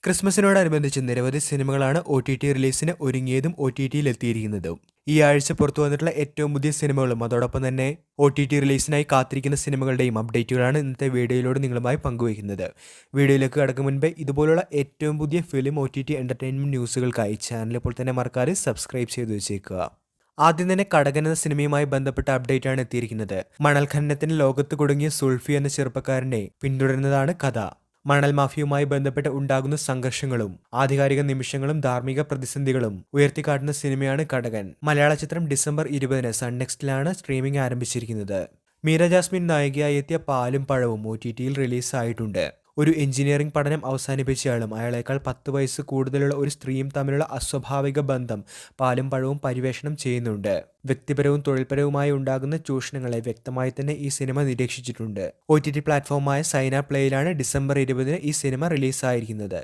ക്രിസ്മസിനോടനുബന്ധിച്ച് നിരവധി സിനിമകളാണ് OTT റിലീസിന് ഒരുങ്ങിയതും OTTയിൽ എത്തിയിരിക്കുന്നതും. ഈ ആഴ്ച പുറത്തു വന്നിട്ടുള്ള ഏറ്റവും പുതിയ സിനിമകളും അതോടൊപ്പം തന്നെ OTT റിലീസിനായി കാത്തിരിക്കുന്ന സിനിമകളുടെയും അപ്ഡേറ്റുകളാണ് ഇന്നത്തെ വീഡിയോയിലൂടെ നിങ്ങളുമായി പങ്കുവയ്ക്കുന്നത്. വീഡിയോയിലേക്ക് കടക്കും മുൻപേ ഇതുപോലുള്ള ഏറ്റവും പുതിയ ഫിലിം OTT എന്റർടൈൻമെന്റ് ന്യൂസുകൾക്കായി ചാനൽ ഇപ്പോൾ തന്നെ മറക്കാതെ സബ്സ്ക്രൈബ് ചെയ്തു വെച്ചേക്കുക. ആദ്യം തന്നെ കടകൻ എന്ന സിനിമയുമായി ബന്ധപ്പെട്ട അപ്ഡേറ്റ് ആണ് എത്തിയിരിക്കുന്നത്. മണൽ ഖനനത്തിന് ലോകത്ത് കുടുങ്ങിയ സുൾഫി എന്ന ചെറുപ്പക്കാരനെ പിന്തുടരുന്നതാണ് കഥ. മണൽ മാഫിയുമായി ബന്ധപ്പെട്ട് ഉണ്ടാകുന്ന സംഘർഷങ്ങളും ആധികാരിക നിമിഷങ്ങളും ധാർമ്മിക പ്രതിസന്ധികളും ഉയർത്തിക്കാട്ടുന്ന സിനിമയാണ് കടകൻ. മലയാള ചിത്രം ഡിസംബർ 20 സൺ നെക്സ്റ്റിലാണ് സ്ട്രീമിംഗ് ആരംഭിച്ചിരിക്കുന്നത്. മീര ജാസ്മിൻ നായികയായി എത്തിയ പാലും പഴവും OTTയിൽ റിലീസായിട്ടുണ്ട്. ഒരു എഞ്ചിനീയറിംഗ് പഠനം അവസാനിപ്പിച്ചയാളും അയാളേക്കാൾ 10 വയസ്സ് കൂടുതലുള്ള ഒരു സ്ത്രീയും തമ്മിലുള്ള അസ്വാഭാവിക ബന്ധം പാലും പഴവും പരിവേഷണം ചെയ്യുന്നുണ്ട്. വ്യക്തിപരവും തൊഴിൽപരവുമായി ഉണ്ടാകുന്ന ചൂഷണങ്ങളെ വ്യക്തമായി തന്നെ ഈ സിനിമ നിരീക്ഷിച്ചിട്ടുണ്ട്. OTT പ്ലാറ്റ്ഫോമായ സൈന പ്ലേയിലാണ് ഡിസംബർ 20 ഈ സിനിമ റിലീസായിരിക്കുന്നത്.